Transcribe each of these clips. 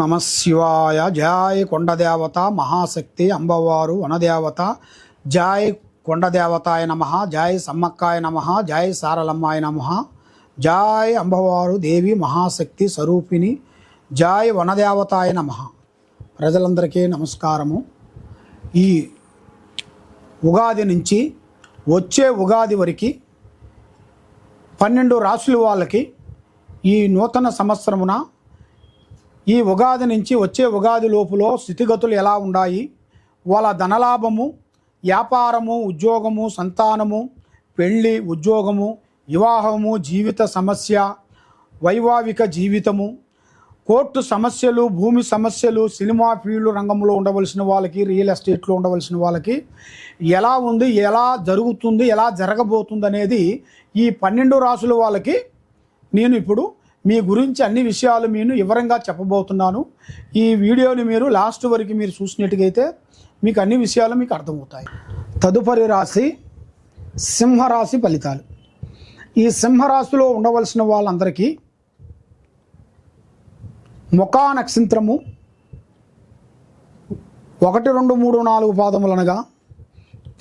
నమ శివాయ. జయ కొండదేవత మహాశక్తి అంబవారు వనదేవత. జయ కొండదేవతాయ నమ. జయ సమ్మక్కాయ నమ. జయ సారలమ్మాయ నమ. జయ అంబవారు దేవి మహాశక్తి స్వరూపిణి. జయ వనదేవతాయ నమ. ప్రజలందరికీ నమస్కారము. ఈ ఉగాది నుంచి వచ్చే ఉగాది వరకు 12 రాశుల వాళ్ళకి ఈ నూతన సంవత్సరమున ఈ ఉగాది నుంచి వచ్చే ఉగాది లోపులో స్థితిగతులు ఎలా ఉన్నాయి, వాళ్ళ ధనలాభము, వ్యాపారము, ఉద్యోగము, సంతానము, పెళ్ళి, ఉద్యోగము, వివాహము, జీవిత సమస్య, వైవాహిక జీవితము, కోర్టు సమస్యలు, భూమి సమస్యలు, సినిమా ఫీల్డ్ రంగంలో ఉండవలసిన వాళ్ళకి, రియల్ ఎస్టేట్లో ఉండవలసిన వాళ్ళకి ఎలా ఉంది, ఎలా జరుగుతుంది, ఎలా జరగబోతుంది అనేది ఈ 12 రాసుల వాళ్ళకి నేను ఇప్పుడు మీ గురించి అన్ని విషయాలు నేను వివరంగా చెప్పబోతున్నాను. ఈ వీడియోని మీరు లాస్ట్ వరకు మీరు చూసినట్టుగైతే మీకు అన్ని విషయాలు మీకు అర్థమవుతాయి. తదుపరి రాశి సింహరాశి ఫలితాలు. ఈ సింహరాశిలో ఉండవలసిన వాళ్ళందరికీ ముఖా నక్షత్రము 1, 2, 3, 4 పాదములనగా,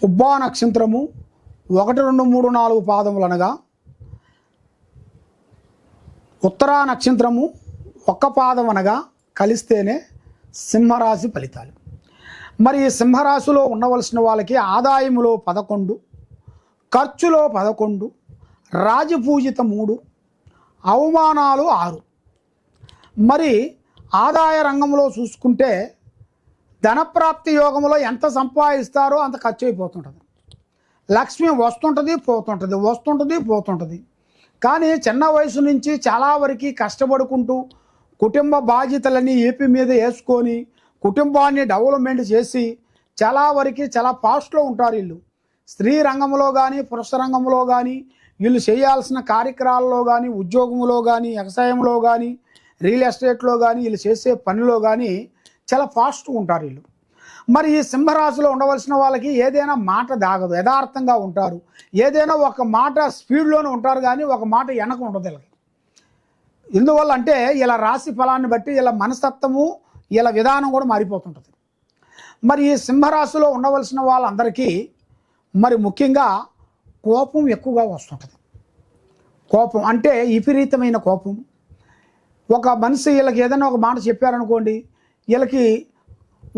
పుబ్బా నక్షత్రము 1, 2, 3, 4 పాదములనగా, ఉత్తరా నక్షత్రము 1 పాదం అనగా కలిస్తేనే సింహరాశి ఫలితాలు. మరి ఈ సింహరాశిలో ఉండవలసిన వాళ్ళకి ఆదాయములో 11, ఖర్చులో 11, రాజపూజిత 3, అవమానాలు 6. మరి ఆదాయ రంగంలో చూసుకుంటే ధనప్రాప్తి యోగంలో ఎంత సంపాదిస్తారో అంత ఖర్చు అయిపోతుంటుంది. లక్ష్మి వస్తుంటుంది పోతుంటుంది, వస్తుంటుంది పోతుంటుంది. కానీ చిన్న వయసు నుంచి చాలా వరకు కష్టపడుకుంటూ కుటుంబ బాధ్యతలన్నీ ఏపీ మీద వేసుకొని కుటుంబాన్ని డెవలప్మెంట్ చేసి చాలా వరకు చాలా ఫాస్ట్లో ఉంటారు వీళ్ళు. స్త్రీ రంగంలో కానీ పురుష రంగంలో కానీ వీళ్ళు చేయాల్సిన కార్యక్రమాల్లో కానీ, ఉద్యోగంలో కానీ, వ్యవసాయంలో కానీ, రియల్ ఎస్టేట్లో కానీ, వీళ్ళు చేసే పనిలో కానీ చాలా ఫాస్ట్గా ఉంటారు వీళ్ళు. మరి ఈ సింహరాశిలో ఉండవలసిన వాళ్ళకి ఏదైనా మాట దాగదు, యథార్థంగా ఉంటారు. ఏదైనా ఒక మాట స్పీడ్లోనే ఉంటారు కానీ ఒక మాట వెనక ఉండదు వీళ్ళకి. ఎందువల్ల అంటే ఇలా రాశి ఫలాన్ని బట్టి ఇలా మనస్తత్వము, ఇలా విధానం కూడా మారిపోతుంటుంది. మరి ఈ సింహరాశిలో ఉండవలసిన వాళ్ళందరికీ మరి ముఖ్యంగా కోపం ఎక్కువగా వస్తుంటుంది. కోపం అంటే విపరీతమైన కోపం. ఒక మనిషి వీళ్ళకి ఏదైనా ఒక మాట చెప్పారనుకోండి, వీళ్ళకి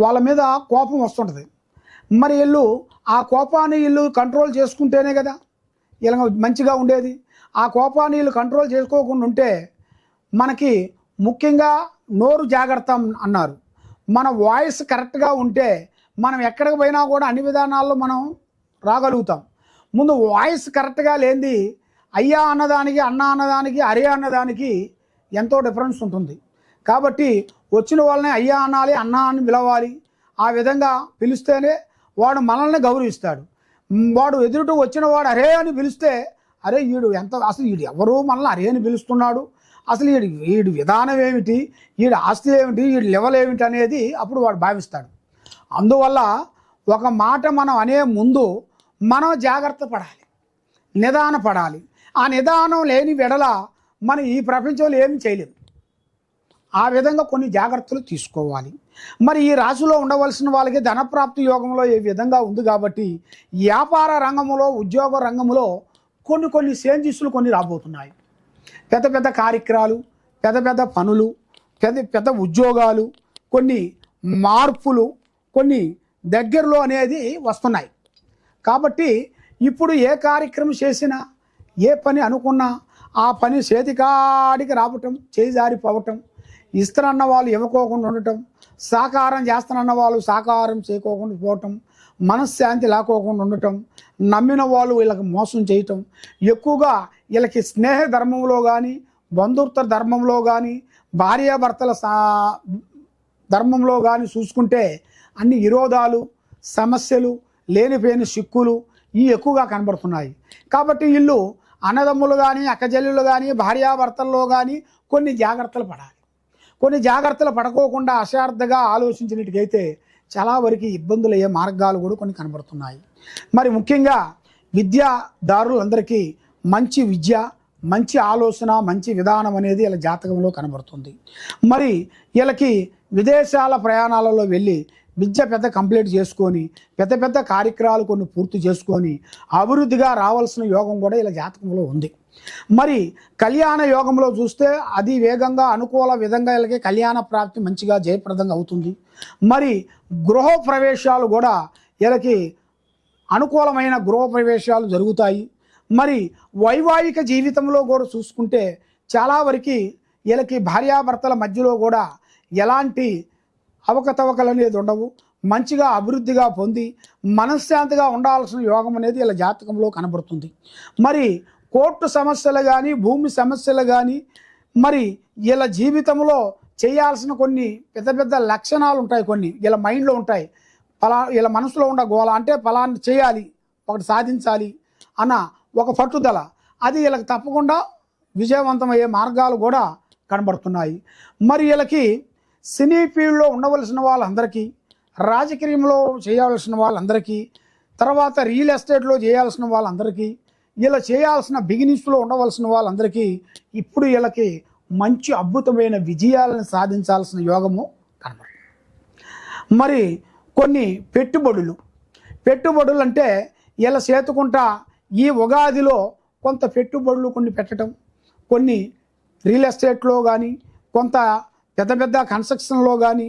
వాళ్ళ మీద కోపం వస్తుంటుంది. మరి వీళ్ళు ఆ కోపాన్ని వీళ్ళు కంట్రోల్ చేసుకుంటేనే కదా వీళ్ళ మంచిగా ఉండేది. ఆ కోపాన్ని వీళ్ళు కంట్రోల్ చేసుకోకుండా ఉంటే మనకి ముఖ్యంగా నోరు జాగ్రత్త అన్నారు. మన వాయిస్ కరెక్ట్గా ఉంటే మనం ఎక్కడికి పోయినా కూడా అన్ని విధానాల్లో మనం రాగలుగుతాం. ముందు వాయిస్ కరెక్ట్గా లేనిది అయ్యా అన్నదానికి, అన్న అన్నదానికి, అరే అన్నదానికి ఎంతో డిఫరెన్స్ ఉంటుంది. కాబట్టి వచ్చిన వాళ్ళని అయ్యా అనాలి, అన్న అని పిలవాలి. ఆ విధంగా పిలిస్తేనే వాడు మనల్ని గౌరవిస్తాడు. వాడు ఎదురుటూ వచ్చిన వాడు అరే అని పిలిస్తే అరే వీడు ఎంత, అసలు వీడు ఎవరు మనల్ని అరే అని పిలుస్తున్నాడు, అసలు వీడు విధానం ఏమిటి, వీడి ఆస్తి ఏమిటి, వీడి లెవెల్ ఏమిటి అనేది అప్పుడు వాడు భావిస్తాడు. అందువల్ల ఒక మాట మనం అనే ముందు మనం జాగ్రత్త పడాలి, నిదాన పడాలి. ఆ నిదానం లేని వెడల మనం ఈ ప్రపంచంలో ఏమి చేయలేము. ఆ విధంగా కొన్ని జాగ్రత్తలు తీసుకోవాలి. మరి ఈ రాశిలో ఉండవలసిన వాళ్ళకి ధనప్రాప్తి యోగంలో ఏ విధంగా ఉంది కాబట్టి వ్యాపార రంగంలో, ఉద్యోగ రంగంలో కొన్ని చేంజెస్లు కొన్ని రాబోతున్నాయి. పెద్ద పెద్ద కార్యక్రమాలు, పెద్ద పెద్ద పనులు, పెద్ద ఉద్యోగాలు, కొన్ని మార్పులు కొన్ని దగ్గరలో అనేది వస్తున్నాయి. కాబట్టి ఇప్పుడు ఏ కార్యక్రమం చేసినా, ఏ పని అనుకున్నా ఆ పని చేతికాడికి రావటం, చేయి జారిపోవటం, ఇస్తానన్న వాళ్ళు ఇవ్వకోకుండా ఉండటం, సాకారం చేస్తానన్న వాళ్ళు సాకారం చేయకోకుండా పోవటం, మనశ్శాంతి లేకోకుండా ఉండటం, నమ్మిన వాళ్ళు వీళ్ళకి మోసం చేయటం, ఎక్కువగా వీళ్ళకి స్నేహ ధర్మంలో కానీ, బంధుత్వ ధర్మంలో కానీ, భార్యాభర్తల ధర్మంలో కానీ చూసుకుంటే అన్ని విరోధాలు, సమస్యలు, లేనిపోయిన సిక్కులు ఇవి ఎక్కువగా కనబడుతున్నాయి. కాబట్టి వీళ్ళు అన్నదమ్ములు కానీ, అక్కచెల్లెళ్ళు కానీ, భార్యాభర్తల్లో కానీ కొన్ని జాగ్రత్తలు పడాలి. కొన్ని జాగ్రత్తలు పడుకోకుండా అశార్థగా ఆలోచించినట్టుకైతే చాలా వరకు ఇబ్బందులు అయ్యే మార్గాలు కూడా కొన్ని కనబడుతున్నాయి. మరి ముఖ్యంగా విద్యాదారులందరికీ మంచి విద్య, మంచి ఆలోచన, మంచి విధానం అనేది ఇలా జాతకంలో కనబడుతుంది. మరి వీళ్ళకి విదేశాల ప్రయాణాలలో వెళ్ళి విద్య పెద్ద కంప్లీట్ చేసుకొని పెద్ద పెద్ద కార్యక్రమాలు కొన్ని పూర్తి చేసుకొని అభివృద్ధిగా రావాల్సిన యోగం కూడా ఇలా జాతకంలో ఉంది. మరి కళ్యాణ యోగంలో చూస్తే అది వేగంగా అనుకూల విధంగా వీళ్ళకి కళ్యాణ ప్రాప్తి మంచిగా జయప్రదంగా అవుతుంది. మరి గృహ ప్రవేశాలు కూడా వీళ్ళకి అనుకూలమైన గృహ ప్రవేశాలు జరుగుతాయి. మరి వైవాహిక జీవితంలో కూడా చూసుకుంటే చాలా వరకు వీళ్ళకి భార్యాభర్తల మధ్యలో కూడా ఎలాంటి అవకతవకలు అనేది ఉండవు. మంచిగా అభివృద్ధిగా పొంది మనశ్శాంతిగా ఉండాల్సిన యోగం అనేది వీళ్ళ జాతకంలో కనబడుతుంది. మరి కోర్టు సమస్యలు కానీ భూమి సమస్యలు కానీ మరి వీళ్ళ జీవితంలో చేయాల్సిన కొన్ని పెద్ద పెద్ద లక్షణాలు ఉంటాయి, కొన్ని వీళ్ళ మైండ్లో ఉంటాయి. వీళ్ళ మనసులో ఉన్న గోల అంటే ఫలాన్ని చేయాలి, ఒకటి సాధించాలి అన్న ఒక పట్టుదల, అది వీళ్ళకి తప్పకుండా విజయవంతమయ్యే మార్గాలు కూడా కనబడుతున్నాయి. మరి వీళ్ళకి సినీ ఫీల్డ్లో ఉండవలసిన వాళ్ళందరికీ, రాజకీయంలో చేయవలసిన వాళ్ళందరికీ, తర్వాత రియల్ ఎస్టేట్లో చేయాల్సిన వాళ్ళందరికీ, ఇలా చేయాల్సిన బిగినింగ్స్లో ఉండవలసిన వాళ్ళందరికీ ఇప్పుడు వీళ్ళకి మంచి అద్భుతమైన విజయాలను సాధించాల్సిన యోగము కనబడుతుంది. మరి కొన్ని పెట్టుబడులు అంటే వీళ్ళ చేతుకుంటా ఈ ఉగాదిలో కొంత పెట్టుబడులు కొన్ని పెట్టడం, కొన్ని రియల్ ఎస్టేట్లో కానీ, కొంత పెద్ద పెద్ద కన్స్ట్రక్షన్లో కానీ,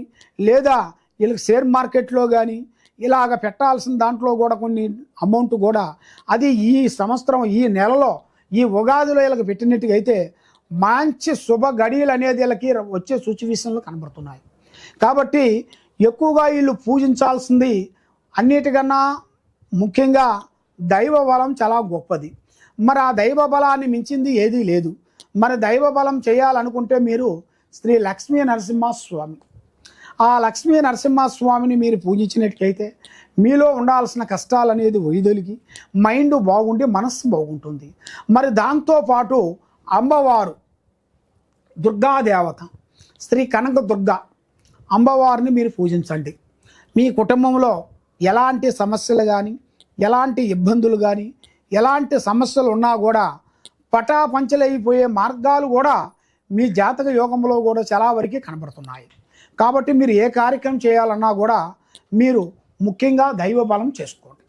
లేదా వీళ్ళకి షేర్ మార్కెట్లో కానీ ఇలాగ పెట్టాల్సిన దాంట్లో కూడా కొన్ని అమౌంట్ కూడా అది ఈ సంవత్సరం ఈ నెలలో ఈ ఉగాదిలో వీళ్ళకి పెట్టినట్టుగా అయితే మంచి శుభ గడియలు అనేది వీళ్ళకి వచ్చే సిచ్యువేషన్లు కనబడుతున్నాయి. కాబట్టి ఎక్కువగా వీళ్ళు పూజించాల్సింది అన్నిటికన్నా ముఖ్యంగా దైవ బలం చాలా గొప్పది. మరి ఆ దైవ బలాన్ని మించింది ఏదీ లేదు. మరి దైవ బలం చేయాలనుకుంటే మీరు శ్రీ లక్ష్మీ నరసింహస్వామి, ఆ లక్ష్మీ నరసింహస్వామిని మీరు పూజించినట్లయితే మీలో ఉండాల్సిన కష్టాలు అనేది వైదొలిగి మైండ్ బాగుండి మనస్సు బాగుంటుంది. మరి దాంతోపాటు అమ్మవారు దుర్గాదేవత శ్రీ కనక దుర్గా అమ్మవారిని మీరు పూజించండి. మీ కుటుంబంలో ఎలాంటి సమస్యలు కానీ, ఎలాంటి ఇబ్బందులు కానీ, ఎలాంటి సమస్యలు ఉన్నా కూడా పటాపంచలైపోయే మార్గాలు కూడా మీ జాతక యోగంలో కూడా చాలా వరకు కనబడుతున్నాయి. కాబట్టి మీరు ఏ కార్యక్రమం చేయాలన్నా కూడా మీరు ముఖ్యంగా దైవ బలం చేసుకోండి.